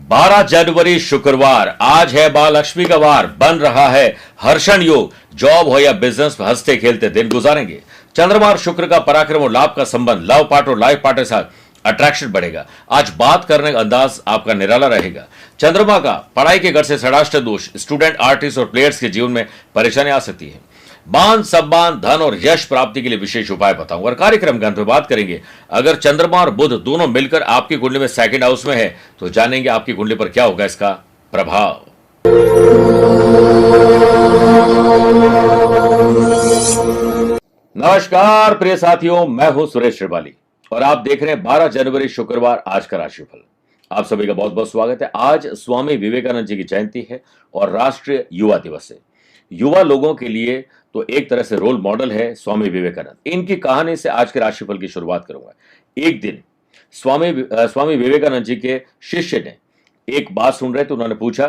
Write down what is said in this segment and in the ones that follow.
12 जनवरी शुक्रवार, आज है महालक्ष्मी का वार, बन रहा है हर्षण योग। जॉब हो या बिजनेस में हंसते खेलते दिन गुजारेंगे। चंद्रमा और शुक्र का पराक्रम और लाभ का संबंध, लव पार्ट और लाइफ पार्टनर के साथ अट्रैक्शन बढ़ेगा। आज बात करने का अंदाज आपका निराला रहेगा। चंद्रमा का पढ़ाई के घर से षडाष्टक दोष, स्टूडेंट, आर्टिस्ट और प्लेयर्स के जीवन में परेशानी आ सकती है। मान सम्मान, धन और यश प्राप्ति के लिए विशेष उपाय बताऊंगा और कार्यक्रम के अंत में बात करेंगे अगर चंद्रमा और बुध दोनों मिलकर आपकी कुंडली में सेकंड हाउस में है तो जानेंगे आपकी कुंडली पर क्या होगा इसका प्रभाव। नमस्कार प्रिय साथियों, मैं हूं सुरेश श्रिवाली और आप देख रहे हैं 12 जनवरी शुक्रवार आज का राशिफल। आप सभी का बहुत बहुत स्वागत है। आज स्वामी विवेकानंद जी की जयंती है और राष्ट्रीय युवा दिवस है। युवा लोगों के लिए तो एक तरह से रोल मॉडल है स्वामी विवेकानंद। इनकी कहानी से आज के राशिफल की शुरुआत करूंगा। एक दिन स्वामी विवेकानंद जी के शिष्य ने एक बात सुन रहे थे। उन्होंने पूछा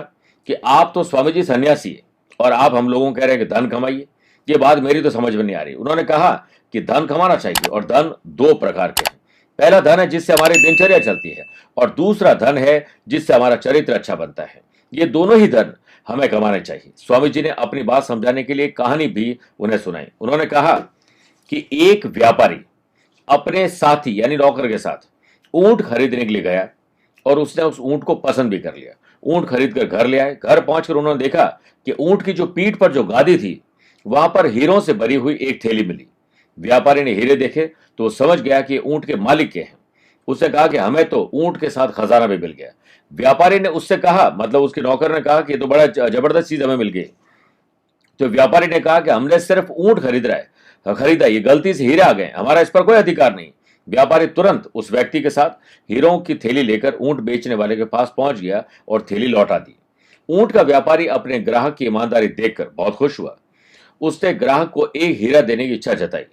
कि आप तो स्वामी जी सन्यासी है और आप हम लोगों को कह रहे हैं कि धन कमाइए। ये बात मेरी तो समझ में नहीं आ रही। उन्होंने कहा कि धन कमाना चाहिए और धन दो प्रकार के हैं। पहला धन है जिससे हमारी दिनचर्या चलती है और दूसरा धन है जिससे हमारा चरित्र अच्छा बनता है। ये दोनों ही धन हमें कमाने चाहिए। स्वामी जी ने अपनी बात समझाने के लिए एक कहानी भी उन्हें सुनाई। उन्होंने कहा कि एक व्यापारी अपने साथी यानी नौकर के साथ ऊंट खरीदने के लिए गया और उसने उस ऊंट को पसंद भी कर लिया। ऊंट खरीद कर घर ले आए। घर पहुंचकर उन्होंने देखा कि ऊंट की जो पीठ पर जो गादी थी वहां पर हीरों से भरी हुई एक थैली मिली। व्यापारी ने हीरे देखे तो वो समझ गया कि ऊंट के मालिक के हैं। उसने कहा कि हमें तो ऊंट के साथ खजाना भी मिल गया। व्यापारी ने उससे कहा, मतलब उसके नौकर ने कहा कि तो बड़ा जबरदस्त चीज हमें मिल गई। तो व्यापारी ने कहा कि हमने सिर्फ ऊंट खरीदा, ये गलती से हीरे आ गए, हमारा इस पर कोई अधिकार नहीं। व्यापारी तुरंत उस व्यक्ति के साथ हीरों की थैली लेकर ऊंट बेचने वाले के पास पहुंच गया और थैली लौटा दी। ऊंट का व्यापारी अपने ग्राहक की ईमानदारी देखकर बहुत खुश हुआ। उसने ग्राहक को एक हीरा देने की इच्छा जताई,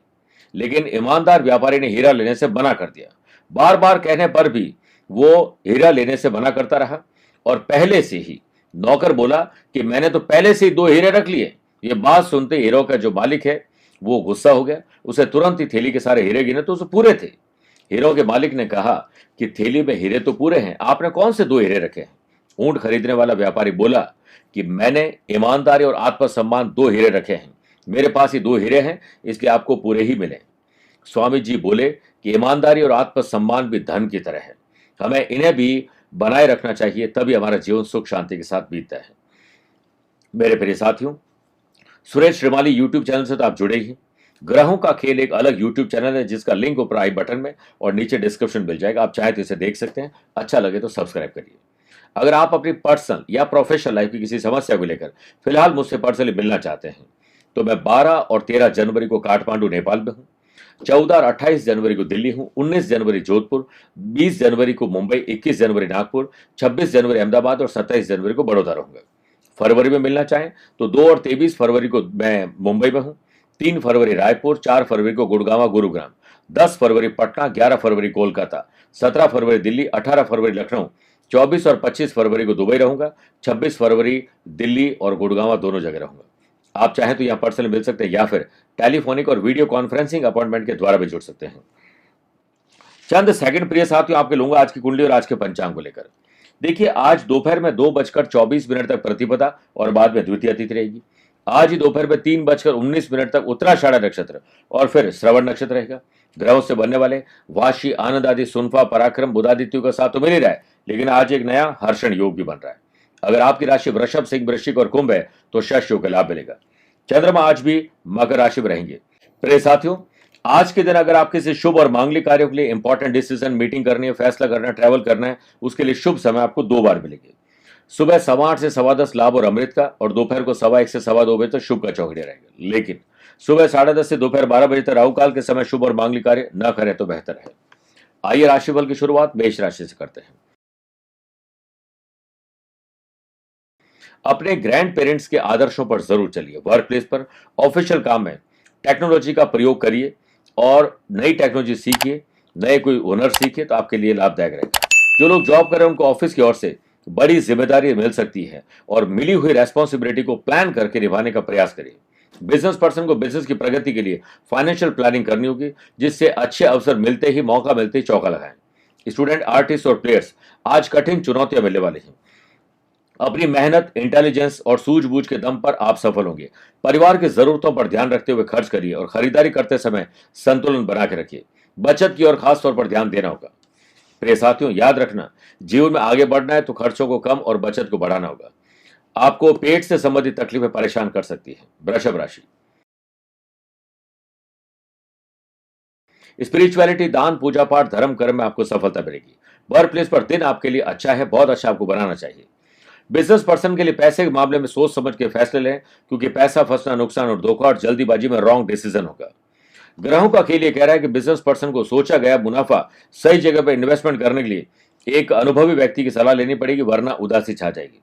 लेकिन ईमानदार व्यापारी ने हीरा लेने से मना कर दिया। बार बार कहने पर भी वो हीरा लेने से मना करता रहा और पहले से ही नौकर बोला कि मैंने तो पहले से ही 2 हीरे रख लिए। ये बात सुनते हीरो का जो मालिक है वो गुस्सा हो गया। उसे तुरंत ही थैली के सारे हीरे गिने तो उसे पूरे थे। हीरो के मालिक ने कहा कि थैली में हीरे तो पूरे हैं, आपने कौन से 2 हीरे रखे हैं? ऊंट खरीदने वाला व्यापारी बोला कि मैंने ईमानदारी और आत्मसम्मान 2 हीरे रखे हैं। मेरे पास ही 2 हीरे हैं, इसलिए आपको पूरे ही मिले। स्वामी जी बोले कि ईमानदारी और आत्मसम्मान भी धन की तरह है, हमें इन्हें भी बनाए रखना चाहिए, तभी हमारा जीवन सुख शांति के साथ बीतता है। मेरे प्रिय साथियों, सुरेश श्रिवाली यूट्यूब चैनल से तो आप जुड़े ही। ग्रहों का खेल एक अलग यूट्यूब चैनल है जिसका लिंक ऊपर आई बटन में और नीचे डिस्क्रिप्शन मिल जाएगा। आप चाहे तो इसे देख सकते हैं। अच्छा लगे तो सब्सक्राइब करिए। अगर आप अपनी पर्सनल या प्रोफेशनल लाइफ की किसी समस्या को लेकर फिलहाल मुझसे पर्सनली मिलना चाहते हैं तो मैं 12 और 13 जनवरी को काठमांडू नेपाल में हूँ। 14 और 28 जनवरी को दिल्ली हूं। 19 जनवरी जोधपुर, 20 जनवरी को मुंबई, 21 जनवरी नागपुर, 26 जनवरी अहमदाबाद और 27 जनवरी को बड़ौदा रहूंगा। फरवरी में मिलना चाहें तो 2 और 23 फरवरी को मैं मुंबई में हूं। 3 फरवरी रायपुर, 4 फरवरी को गुड़गांव गुरुग्राम, 10 फरवरी पटना, 11 फरवरी कोलकाता, 17 फरवरी दिल्ली, 18 फरवरी लखनऊ, 24 और 25 फरवरी को दुबई रहूंगा। 26 फरवरी दिल्ली और गुड़गांव दोनों जगह रहूंगा। आप चाहें तो यहां पर्सनल मिल सकते हैं या फिर टेलीफोनिक और वीडियो कॉन्फ्रेंसिंग अपॉइंटमेंट के द्वारा भी जुड़ सकते हैं। चंद सेकंड प्रिय साथियों आपके लूंगा आज की कुंडली और आज के पंचांग को लेकर। देखिए, आज दोपहर में 2:24 तक प्रतिपदा और बाद में द्वितीय तिथि रहेगी। आज ही दोपहर में 3:19 तक उत्तराषाढ़ नक्षत्र और फिर श्रवण नक्षत्र रहेगा। ग्रहों से बनने वाले वाशी, आनंद आदि, सुनफा, पराक्रम, बुधादित्यों का साथ तो मिल ही रहा है, लेकिन आज एक नया हर्षण योग भी बन रहा है। अगर आपकी राशि वृषभ, सिंह, वृश्चिक और कुंभ है तो शश योग का लाभ मिलेगा। चंद्रमा आज भी मकर राशि में रहेंगे। प्रिय साथियों, आज के दिन अगर आप किसी शुभ और मांगलिक कार्यों के लिए इंपॉर्टेंट डिसीजन, मीटिंग करनी है, फैसला करना है, ट्रैवल करना है, उसके लिए शुभ समय आपको 2 बार मिलेंगे। सुबह 8:15 से 10:15 लाभ और अमृत का और दोपहर को 1:15 से 2:15 बजे तक शुभ का चौकड़िया रहेगा। लेकिन सुबह 10:30 से दोपहर 12 बजे तक राहु काल के समय शुभ और मांगलिक कार्य न करें तो बेहतर है। आइए राशिफल की शुरुआत मेष राशि से करते हैं। अपने ग्रैंड पेरेंट्स के आदर्शों पर जरूर चलिए। वर्क प्लेस पर, ऑफिशियल काम में टेक्नोलॉजी का प्रयोग करिए और नई टेक्नोलॉजी सीखिए, नए कोई हुनर सीखिए तो आपके लिए लाभदायक रहेगा। जो लोग जॉब कर रहे हैं उनको ऑफिस की ओर से बड़ी जिम्मेदारी मिल सकती है और मिली हुई रेस्पॉन्सिबिलिटी को प्लान करके निभाने का प्रयास करिए। बिजनेस पर्सन को बिजनेस की प्रगति के लिए फाइनेंशियल प्लानिंग करनी होगी, जिससे अच्छे अवसर मिलते ही, मौका मिलते ही चौका लगाएं। स्टूडेंट, आर्टिस्ट और प्लेयर्स आज कठिन चुनौतियां मिलने वाली हैं। अपनी मेहनत, इंटेलिजेंस और सूझबूझ के दम पर आप सफल होंगे। परिवार की जरूरतों पर ध्यान रखते हुए खर्च करिए और खरीदारी करते समय संतुलन बना के रखिए। बचत की ओर खास तौर पर ध्यान देना होगा। प्रिय साथियों, याद रखना, जीवन में आगे बढ़ना है तो खर्चों को कम और बचत को बढ़ाना होगा। आपको पेट से संबंधित तकलीफें परेशान कर सकती है। वृषभ राशि, स्पिरिचुअलिटी, दान, पूजा पाठ, धर्म कर्म में आपको सफलता मिलेगी। वर्क प्लेस पर दिन आपके लिए अच्छा है, बहुत अच्छा आपको बनाना चाहिए। बिजनेस पर्सन के लिए पैसे के मामले में सोच समझ के फैसले लें, क्योंकि पैसा फंसना, नुकसान और धोखा और जल्दीबाजी में रॉन्ग डिसीजन होगा। ग्रहों का खेल ये कह रहा है कि बिजनेस पर्सन को सोचा गया मुनाफा सही जगह पर इन्वेस्टमेंट करने के लिए एक अनुभवी व्यक्ति की सलाह लेनी पड़ेगी, वरना उदासी छा जाएगी।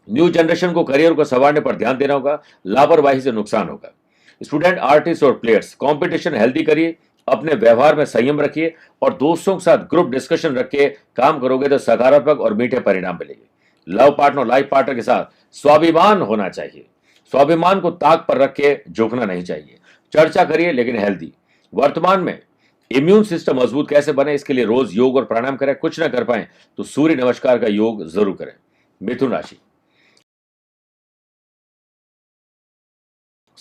न्यू जनरेशन को करियर को संवारने पर ध्यान देना होगा, लापरवाही से नुकसान होगा। स्टूडेंट, आर्टिस्ट और प्लेयर्स, कंपटीशन हेल्दी करिए, अपने व्यवहार में संयम रखिए और दोस्तों के साथ ग्रुप डिस्कशन रख के काम करोगे तो सकारात्मक और मीठे परिणाम मिलेंगे। लव पार्टनर, लाइफ पार्टनर के साथ स्वाभिमान होना चाहिए। स्वाभिमान को ताक पर रख के झुकना नहीं चाहिए। चर्चा करिए लेकिन हेल्दी। वर्तमान में इम्यून सिस्टम मजबूत कैसे बने, इसके लिए रोज योग और प्राणायाम करें। कुछ ना कर पाए तो सूर्य नमस्कार का योग जरूर करें। मिथुन राशि,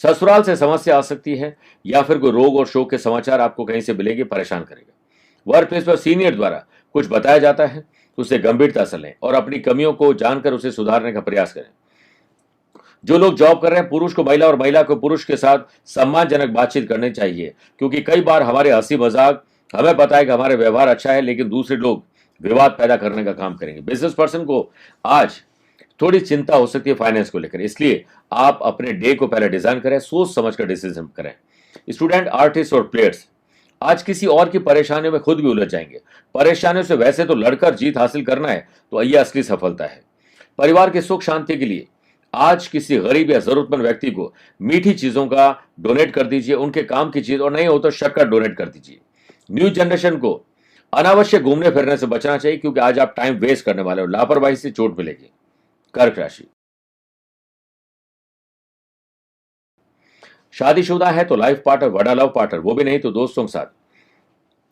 ससुराल से समस्या आ सकती है या फिर कोई रोग और शोक के समाचार आपको कहीं से मिलेंगे, परेशान करेगा। वर्क प्लेस पर सीनियर द्वारा कुछ बताया जाता है तो उसे गंभीरता से लें और अपनी कमियों को जानकर उसे सुधारने का प्रयास करें। जो लोग जॉब कर रहे हैं, पुरुष को महिला और महिला को पुरुष के साथ सम्मानजनक बातचीत करनी चाहिए, क्योंकि कई बार हमारे हंसी मजाक, हमें पता है कि हमारे व्यवहार अच्छा है, लेकिन दूसरे लोग विवाद पैदा करने का काम करेंगे। बिजनेस पर्सन को आज थोड़ी चिंता हो सकती है फाइनेंस को लेकर, इसलिए आप अपने डे को पहले डिजाइन करें, सोच समझ कर डिसीजन करें। स्टूडेंट, आर्टिस्ट और प्लेयर्स आज किसी और की परेशानियों में खुद भी उलझ जाएंगे। परेशानियों से वैसे तो लड़कर जीत हासिल करना है, तो यह असली सफलता है। परिवार के सुख शांति के लिए आज किसी गरीब या जरूरतमंद व्यक्ति को मीठी चीजों का डोनेट कर दीजिए, उनके काम की चीज, और नहीं हो तो शक्कर डोनेट कर दीजिए। न्यू जनरेशन को अनावश्यक घूमने फिरने से बचना चाहिए, क्योंकि आज आप टाइम वेस्ट करने वाले हो, लापरवाही से चोट मिलेगी। कर्क राशि, शादीशुदा है तो लाइफ पार्टनर, बड़ा लव पार्टनर, वो भी नहीं तो दोस्तों के साथ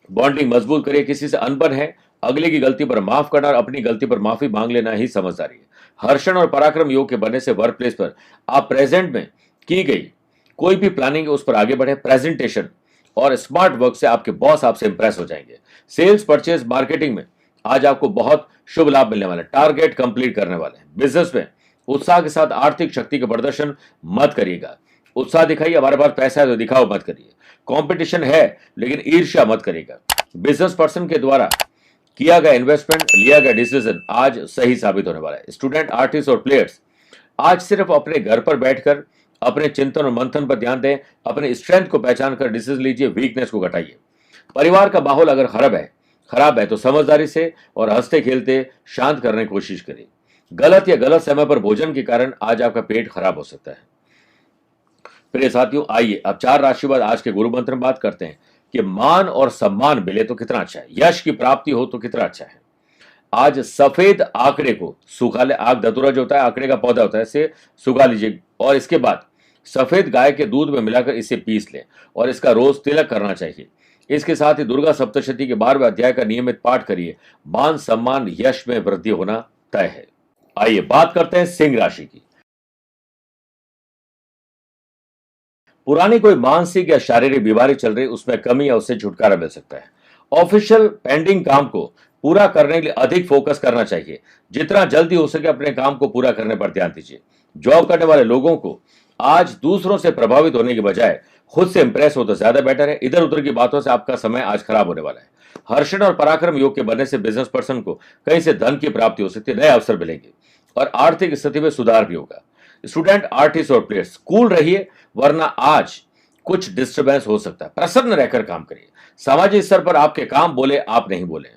बॉन्डिंग मजबूत करिए। किसी से अनबन है, अगले की गलती पर माफ करना और अपनी गलती पर माफी मांग लेना ही समझदारी है। हर्षण और पराक्रम योग के बनने से वर्क प्लेस पर आप प्रेजेंट में की गई कोई भी प्लानिंग है उस पर आगे बढ़े। प्रेजेंटेशन और स्मार्ट वर्क से आपके बॉस आपसे इंप्रेस हो जाएंगे। सेल्स, परचेज, मार्केटिंग में आज आपको बहुत शुभ लाभ मिलने वाले, टारगेट कंप्लीट करने वाले हैं। बिजनेस में उत्साह के साथ आर्थिक शक्ति का प्रदर्शन मत करिएगा। उत्साह दिखाइए, हमारे पास पैसा है तो दिखाओ मत करिए। कंपटीशन है लेकिन ईर्ष्या मत करिएगा। बिजनेस पर्सन के द्वारा किया गया इन्वेस्टमेंट, लिया गया डिसीजन आज सही साबित होने वाला है। स्टूडेंट, आर्टिस्ट और प्लेयर्स आज सिर्फ अपने घर पर बैठकर अपने चिंतन और मंथन पर ध्यान दें। अपने स्ट्रेंथ को पहचान कर डिसीजन लीजिए, वीकनेस को घटाइए। परिवार का माहौल अगर खराब है तो समझदारी से और हंसते खेलते शांत करने की कोशिश करिए। गलत या गलत समय पर भोजन के कारण आज आपका पेट खराब हो सकता है। प्रिय साथियों, आइए अब 4 राशि बाद आज के गुरु मंत्र में बात करते हैं कि मान और सम्मान मिले तो कितना अच्छा है, यश की प्राप्ति हो तो कितना अच्छा है। आज सफेद आंकड़े को सुखा ले, आग धतूरा जो होता है, आंकड़े का पौधा होता है, इसे सुखा लीजिए और इसके बाद सफेद गाय के दूध में मिलाकर इसे पीस लें और इसका रोज तिलक करना चाहिए। इसके साथ ही दुर्गा सप्तशती के 12वें अध्याय का नियमित पाठ करिए। मान सम्मान यश में वृद्धि होना तय है। आइए बात करते हैं सिंह राशि की। पुरानी कोई मानसिक या शारीरिक बीमारी चल रही, उसमें कमी या उससे छुटकारा मिल सकता है। ऑफिशियल पेंडिंग काम को पूरा करने के लिए अधिक फोकस करना चाहिए। जितना जल्दी हो सके अपने काम को पूरा करने पर ध्यान दीजिए। जॉब करने वाले लोगों को आज दूसरों से प्रभावित होने के बजाय खुद से इंप्रेस हो तो ज्यादा बेटर है। इधर उधर की बातों से आपका समय आज खराब होने वाला है। हर्षण और पराक्रम योग के बनने से बिजनेस पर्सन को कहीं से धन की प्राप्ति हो सकती है, नए अवसर मिलेंगे और आर्थिक स्थिति में सुधार भी होगा। स्टूडेंट, आर्टिस्ट और प्लेयर्स कूल रहिए, वरना आज कुछ डिस्टर्बेंस हो सकता है। प्रसन्न रहकर काम करिए। सामाजिक स्तर पर आपके काम बोले, आप नहीं बोले।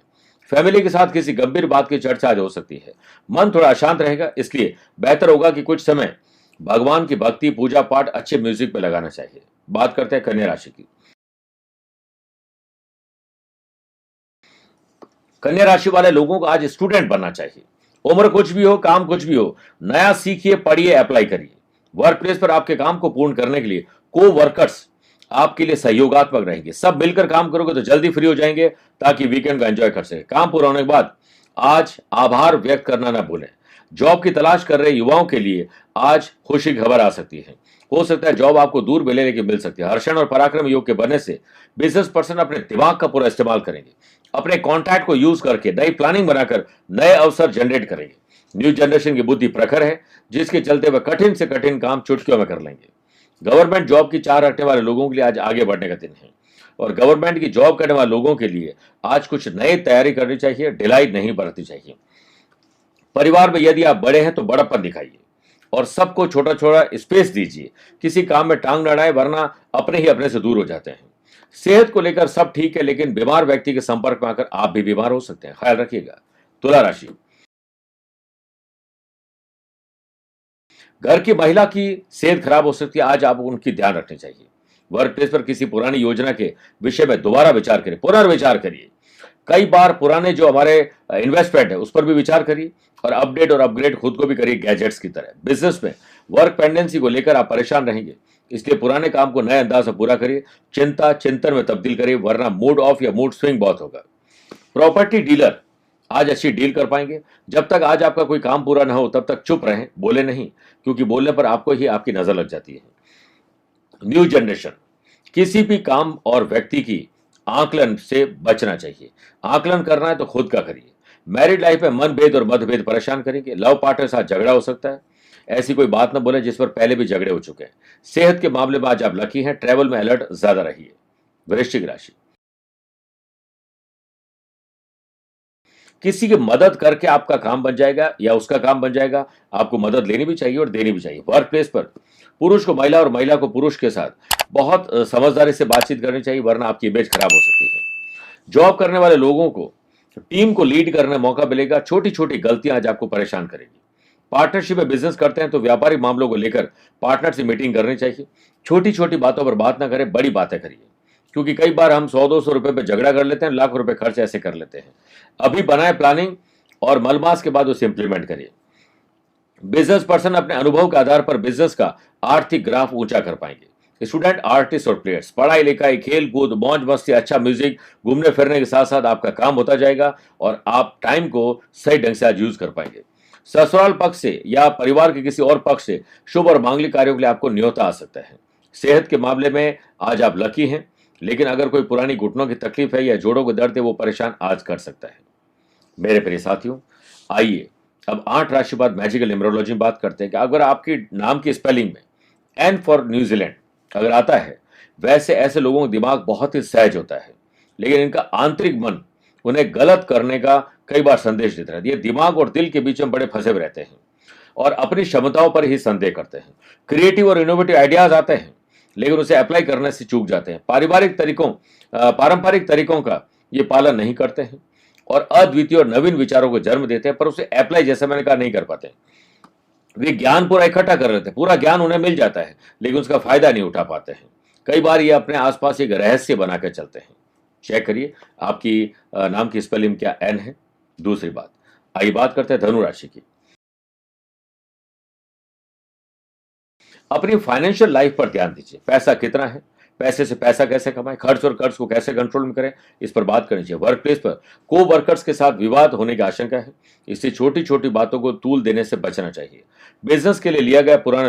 फैमिली के साथ किसी गंभीर बात की चर्चा आज हो सकती है। मन थोड़ा अशांत रहेगा, इसलिए बेहतर होगा कि कुछ समय भगवान की भक्ति, पूजा पाठ, अच्छे म्यूजिक पे लगाना चाहिए। बात करते हैं कन्या राशि की। कन्या राशि वाले लोगों को आज स्टूडेंट बनना चाहिए। उम्र कुछ भी हो, काम कुछ भी हो, नया सीखिए, पढ़िए, अप्लाई करिए। वर्क प्लेस पर आपके काम को पूर्ण करने के लिए को वर्कर्स आपके लिए सहयोगात्मक रहेंगे। सब मिलकर काम करोगे तो जल्दी फ्री हो जाएंगे ताकि वीकेंड का एंजॉय कर सके। काम पूरा होने के बाद आज आभार व्यक्त करना ना भूलें। जॉब की तलाश कर रहे युवाओं के लिए आज खुशी की खबर आ सकती है। हो सकता है जॉब आपको दूर मिले लेकिन मिल सकती है। हर्षण और पराक्रम योग के बनने से बिजनेस पर्सन अपने दिमाग का पूरा इस्तेमाल करेंगे। अपने कॉन्टैक्ट को यूज करके नई प्लानिंग बनाकर नए अवसर जनरेट करेंगे। न्यू जनरेशन की बुद्धि प्रखर है, जिसके चलते वह कठिन से कठिन काम चुटकियों में कर लेंगे। गवर्नमेंट जॉब की चाह रखने वाले लोगों के लिए आज आगे बढ़ने का दिन है और गवर्नमेंट की जॉब करने वाले लोगों के लिए आज कुछ नई तैयारी करनी चाहिए, ढिलाई नहीं बरतनी चाहिए। परिवार में यदि आप बड़े हैं तो बड़प्पन दिखाइए और सबको छोटा छोटा स्पेस दीजिए। किसी काम में टांग न अड़ाएं, वरना अपने ही अपने से दूर हो जाते हैं। सेहत को लेकर सब ठीक है, लेकिन बीमार व्यक्ति के संपर्क में आकर आप भी बीमार हो सकते हैं, ख्याल रखिएगा। तुला राशि, घर की महिला की सेहत खराब हो सकती है, आज आप उनकी ध्यान रखनी चाहिए। वर्क प्लेस पर किसी पुरानी योजना के विषय में दोबारा विचार करिए, पुनर्विचार करिए। कई बार पुराने जो हमारे इन्वेस्टमेंट है उस पर भी विचार करिए और अपडेट और अपग्रेड खुद को भी करिए गैजेट्स की तरह। बिजनेस में वर्क पेंडेंसी को लेकर आप परेशान रहेंगे, इसलिए पुराने काम को नए अंदाज से पूरा करिए। चिंता चिंतन में तब्दील करिए, वरना मूड ऑफ या मूड स्विंग बहुत होगा। प्रॉपर्टी डीलर आज अच्छी डील कर पाएंगे। जब तक आज आपका कोई काम पूरा ना हो तब तक चुप रहें, बोले नहीं, क्योंकि बोलने पर आपको ही आपकी नजर लग जाती है। न्यू जनरेशन, किसी भी काम और व्यक्ति की आकलन से बचना चाहिए। आकलन करना है तो खुद का करिए। मैरिड लाइफ में मनभेद और मतभेद परेशान करेंगे। लव पार्टनर के साथ झगड़ा हो सकता है, ऐसी कोई बात ना बोले जिस पर पहले भी झगड़े हो चुके हैं। सेहत के मामले में आज आप लकी हैं, ट्रैवल में अलर्ट ज्यादा रहिए। वृश्चिक राशि, किसी की मदद करके आपका काम बन जाएगा या उसका काम बन जाएगा। आपको मदद लेनी भी चाहिए और देनी भी चाहिए। वर्क प्लेस पर पुरुष को महिला और महिला को पुरुष के साथ बहुत समझदारी से बातचीत करनी चाहिए, वरना आपकी इमेज खराब हो सकती है। जॉब करने वाले लोगों को टीम को लीड करने का मौका मिलेगा। छोटी छोटी गलतियां आज आपको परेशान करेगी। पार्टनरशिप में बिजनेस करते हैं तो व्यापारिक मामलों को लेकर पार्टनर से मीटिंग करनी चाहिए। छोटी छोटी बातों पर बात ना करें, बड़ी बातें करिए, क्योंकि कई बार हम 100-200 रुपए पे झगड़ा कर लेते हैं, लाख रुपए खर्च ऐसे कर लेते हैं। अभी बनाए प्लानिंग और मलमास के बाद उसे इंप्लीमेंट करिए। बिजनेस पर्सन अपने अनुभव के आधार पर बिजनेस का आर्थिक ग्राफ ऊंचा कर पाएंगे। स्टूडेंट, आर्टिस्ट और प्लेयर्स, पढ़ाई लिखाई, खेल कूद, मौज मस्ती, अच्छा म्यूजिक, घूमने फिरने के साथ साथ आपका काम होता जाएगा और आप टाइम को सही ढंग से आज यूज कर पाएंगे। ससुराल पक्ष से या परिवार के किसी और पक्ष से शुभ और मांगलिक कार्यों के लिए आपको न्योता आ सकता है। सेहत के मामले में आज आप लकी हैं, लेकिन अगर कोई पुरानी घुटनों की तकलीफ है या जोड़ों को दर्द है, वो परेशान आज कर सकता है। मेरे प्रिय साथियों, आइए अब 8 राशि बाद मैजिकल न्यूमरोलॉजी में बात करते हैं कि अगर आपकी नाम की स्पेलिंग में एन फॉर न्यूजीलैंड अगर आता है, वैसे ऐसे लोगों का दिमाग बहुत ही सहज होता है, लेकिन इनका आंतरिक मन उन्हें गलत करने का कई बार संदेश देता है। ये दिमाग और दिल के बीच में बड़े फंसे हुए रहते हैं और अपनी क्षमताओं पर ही संदेह करते हैं। क्रिएटिव और इनोवेटिव आइडियाज आते हैं, लेकिन उसे अप्लाई करने से चूक जाते हैं। पारंपरिक तरीकों का ये पालन नहीं करते हैं और अद्वितीय और नवीन विचारों को जन्म देते हैं, पर उसे अप्लाई, जैसे मैंने कहा, नहीं कर पाते। वे ज्ञान पूरा इकट्ठा कर लेते हैं, पूरा ज्ञान उन्हें मिल जाता है, लेकिन उसका फायदा नहीं उठा पाते हैं। कई बार ये अपने आसपास एक रहस्य बनाकर चलते हैं। चेक करिए आपकी नाम की स्पेलिंग क्या एन है। दूसरी बात, आइए बात करते हैं धनु राशि की। अपनी फाइनेंशियल लाइफ पर ध्यान दीजिए। पैसा कितना है, पैसे से पैसा कैसे कमाएं, खर्च और कर्ज को कैसे कंट्रोल में करें, इस पर बात करनी चाहिए। वर्क प्लेस पर को वर्कर्स के साथ विवाद होने की आशंका है, इससे छोटी छोटी बातों को तूल देने से बचना चाहिए। बिजनेस के लिए लिया गया पुराना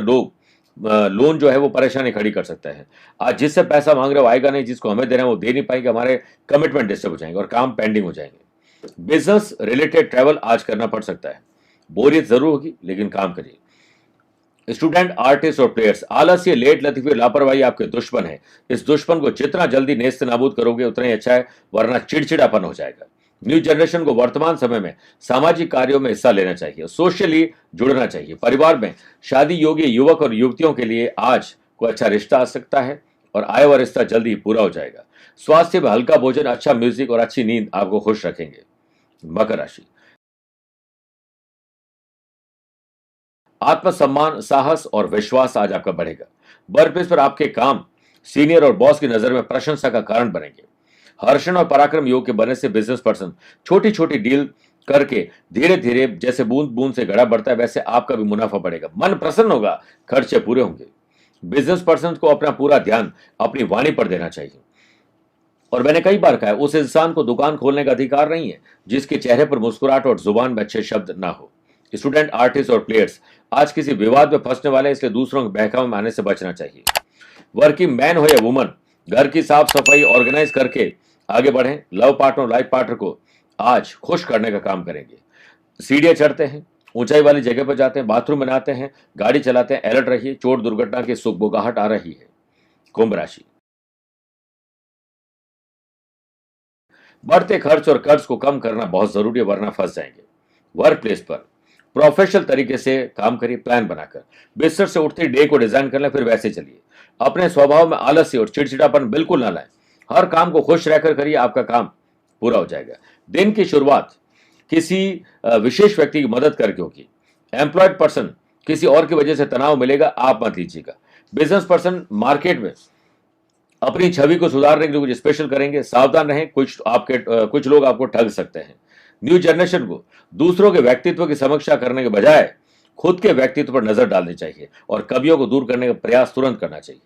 लोन जो है वो परेशानी खड़ी कर सकता है। आज जिससे पैसा मांग रहे हो आएगा नहीं, जिसको हमें देना है वो दे नहीं पाएंगे, हमारे कमिटमेंट डिस्टर्ब हो जाएंगे और काम पेंडिंग हो जाएंगे। बिजनेस रिलेटेड ट्रैवल आज करना पड़ सकता है। बोरियत जरूर होगी, लेकिन काम करिए। स्टूडेंट, आर्टिस्ट और प्लेयर्स, आलस्य, लेट लतीफी, लापरवाही आपके दुश्मन है। इस दुश्मन को जितना जल्दी नेस्त नाबूद करोगे उतना ही अच्छा है, वरना चिड़चिड़ापन हो जाएगा। न्यू जनरेशन को वर्तमान समय में सामाजिक कार्यों में हिस्सा लेना चाहिए, सोशली जुड़ना चाहिए। परिवार में शादी योग्य युवक और युवतियों के लिए आज कोई अच्छा रिश्ता आ सकता है और आया हुआ रिश्ता जल्दी ही पूरा हो जाएगा। स्वास्थ्य में हल्का भोजन, अच्छा म्यूजिक और अच्छी नींद आपको खुश रखेंगे। मकर राशि, आत्मसम्मान, साहस और विश्वास आज आपका बढ़ेगा। वर्क प्लेस पर आपके काम सीनियर और बॉस की नजर में प्रशंसा का कारण बनेंगे। हर्षण और पराक्रम योग के बनने से बिजनेस पर्सन छोटी छोटी डील करके धीरे धीरे, जैसे बूंद बूंद से घड़ा बढ़ता है, वैसे आपका भी मुनाफा बढ़ेगा। मन प्रसन्न होगा, खर्चे पूरे होंगे। बिजनेस पर्सन को अपना पूरा ध्यान अपनी वाणी पर देना चाहिए। और मैंने कई बार कहा है, उस इंसान को दुकान खोलने का अधिकार नहीं है जिसके चेहरे पर मुस्कुराहट और जुबान में अच्छे शब्द ना हो। स्टूडेंट, आर्टिस्ट और प्लेयर्स आज किसी विवाद में फंसने वाले हैं, इसलिए दूसरों के बहकावे में आने से बचना चाहिए। वर्किंग मैन हो या वुमन, घर की साफ सफाई ऑर्गेनाइज करके आगे बढ़ें। लव पार्टनर, लाइफ पार्टनर को आज खुश करने का काम करेंगे। सीढ़ियां चढ़ते हैं, ऊंचाई वाली जगह पर जाते हैं, बाथरूम बनाते हैं, गाड़ी चलाते हैं, अलर्ट रहिए, चोट दुर्घटना की सुगबुगाहट आ रही है। कुंभ राशि, बढ़ते खर्च और कर्ज को कम करना बहुत जरूरी है, वरना फंस जाएंगे। वर्क प्लेस पर प्रोफेशनल तरीके से काम करिए, प्लान बनाकर। बिस्तर से उठते डे को डिजाइन कर लें, फिर वैसे चलिए। अपने स्वभाव में आलस्य और चिड़चिड़ापन बिल्कुल ना लाएं। हर काम को खुश रहकर करिए, आपका काम पूरा हो जाएगा। दिन की शुरुआत किसी विशेष व्यक्ति की मदद करके होगी। एम्प्लॉयड पर्सन, किसी और की वजह से तनाव मिलेगा, आप मत लीजिएगा। बिजनेस पर्सन, मार्केट में अपनी छवि को सुधारने के लिए कुछ स्पेशल करेंगे, सावधान रहें, कुछ लोग आपको ठग सकते हैं। न्यू जनरेशन को दूसरों के व्यक्तित्व की समीक्षा करने के बजाय खुद के व्यक्तित्व पर नजर डालनी चाहिए और कमियों को दूर करने का प्रयास तुरंत करना चाहिए।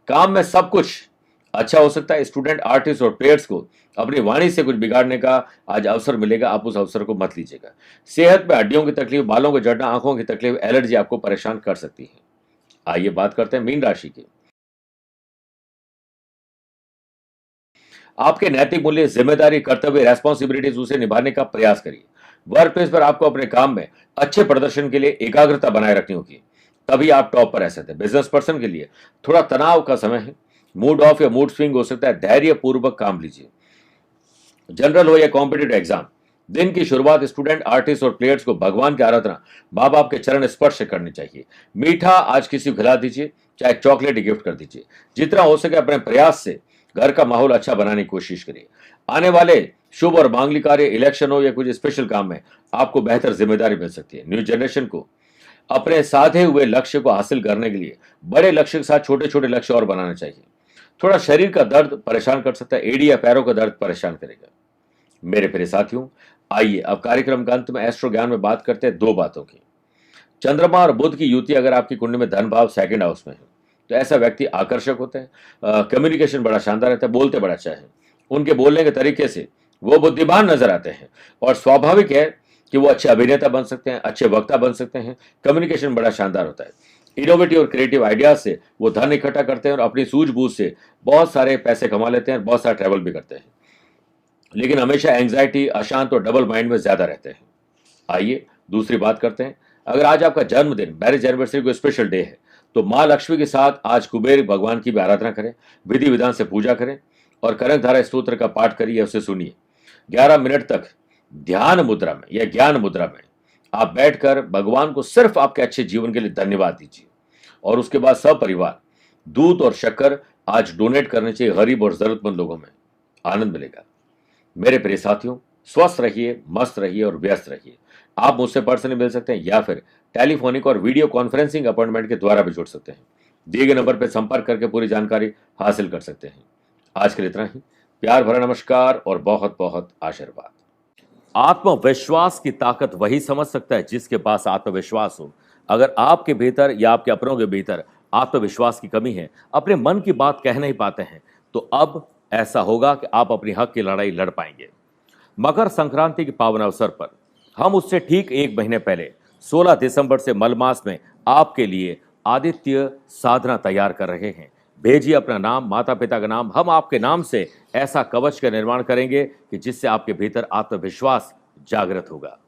काम में सब कुछ अच्छा हो सकता है। स्टूडेंट, आर्टिस्ट और प्लेयर्स को अपनी वाणी से कुछ बिगाड़ने का आज अवसर मिलेगा, आप उस अवसर को मत लीजिएगा। सेहत में हड्डियों की तकलीफ, बालों को झड़ना, आंखों की तकलीफ, एलर्जी आपको परेशान कर सकती है। आइए बात करते हैं मीन राशि की। आपके नैतिक मूल्य, जिम्मेदारी, कर्तव्य, रेस्पॉन्सिबिलिटीज उसे निभाने का प्रयास करिए। वर्क प्लेस पर आपको अपने काम में अच्छे प्रदर्शन के लिए एकाग्रता बनाए रखनी होगी, तभी आप टॉप पर रह सकते हैं। बिजनेस पर्सन के लिए थोड़ा तनाव का समय है, मूड ऑफ या मूड स्विंग हो सकता है, धैर्य पूर्वक काम लीजिए। जनरल हो या कॉम्पिटेटिव एग्जाम, दिन की शुरुआत स्टूडेंट, आर्टिस्ट और प्लेयर्स को भगवान की आराधना, माँ बाप के चरण स्पर्श करनी चाहिए। मीठा आज किसी को खिला दीजिए, चाहे चॉकलेट गिफ्ट कर दीजिए। जितना हो सके अपने प्रयास से घर का माहौल अच्छा बनाने की कोशिश करिए। आने वाले शुभ और मांगलिक कार्य, इलेक्शन हो या कुछ स्पेशल काम में आपको बेहतर जिम्मेदारी मिल सकती है। न्यू जनरेशन को अपने साधे हुए लक्ष्य को हासिल करने के लिए बड़े लक्ष्य के साथ छोटे छोटे लक्ष्य और बनाना चाहिए। थोड़ा शरीर का दर्द परेशान कर सकता है, एड़ी या पैरों का दर्द परेशान करेगा। मेरे प्रिय साथियों, आइए अब कार्यक्रम के अंत में एस्ट्रो ज्ञान में बात करते हैं दो बातों की। चंद्रमा और बुध की युति अगर आपकी कुंडली में धन भाव सेकंड हाउस में है तो ऐसा व्यक्ति आकर्षक होता है, कम्युनिकेशन बड़ा शानदार रहता है, बोलते बड़ा अच्छा है। उनके बोलने के तरीके से वो बुद्धिमान नजर आते हैं और स्वाभाविक है कि वो अच्छे अभिनेता बन सकते हैं, अच्छे वक्ता बन सकते हैं। कम्युनिकेशन बड़ा शानदार होता है। इनोवेटिव और क्रिएटिव आइडियाज से वो धन इकट्ठा करते हैं और अपनी सूझबूझ से बहुत सारे पैसे कमा लेते हैं, बहुत सारा ट्रैवल भी करते हैं, लेकिन हमेशा एंग्जाइटी, अशांत और डबल माइंड में ज्यादा रहते हैं। आइए दूसरी बात करते हैं। अगर आज आपका जन्मदिन, मैरिज एनिवर्सरी को स्पेशल डे है तो माँ लक्ष्मी के साथ आज कुबेर भगवान की भी आराधना करें, विधि विधान से पूजा करें और कनक धारा स्तोत्र का पाठ करिए, उसे सुनिए। 11 मिनट तक ध्यान मुद्रा में या ज्ञान मुद्रा में आप बैठकर भगवान को सिर्फ आपके अच्छे जीवन के लिए धन्यवाद दीजिए और उसके बाद सपरिवार दूध और शक्कर आज डोनेट करने चाहिए गरीब और जरूरतमंद लोगों में। आनंद मिलेगा। मेरे प्रिय साथियों, स्वस्थ रहिए, मस्त रहिए और व्यस्त रहिए। आप मुझसे पर्सनली मिल सकते हैं या फिर टेलीफोनिक और वीडियो कॉन्फ्रेंसिंग अपॉइंटमेंट के द्वारा भी जुड़ सकते हैं। दिए गए नंबर पर संपर्क करके पूरी जानकारी हासिल कर सकते हैं। आज के लिए इतना ही। प्यार भरा नमस्कार और बहुत बहुत आशीर्वाद। आत्मविश्वास की ताकत वही समझ सकता है जिसके पास आत्मविश्वास हो। अगर आपके भीतर या आपके अपनों के भीतर आत्मविश्वास की कमी है, अपने मन की बात कह नहीं पाते हैं, तो अब ऐसा होगा कि आप अपनी हक की लड़ाई लड़ पाएंगे। मकर संक्रांति के पावन अवसर पर हम उससे ठीक 1 महीने पहले 16 दिसंबर से मलमास में आपके लिए आदित्य साधना तैयार कर रहे हैं। भेजिए अपना नाम, माता पिता का नाम, हम आपके नाम से ऐसा कवच का निर्माण करेंगे कि जिससे आपके भीतर आत्मविश्वास जागृत होगा।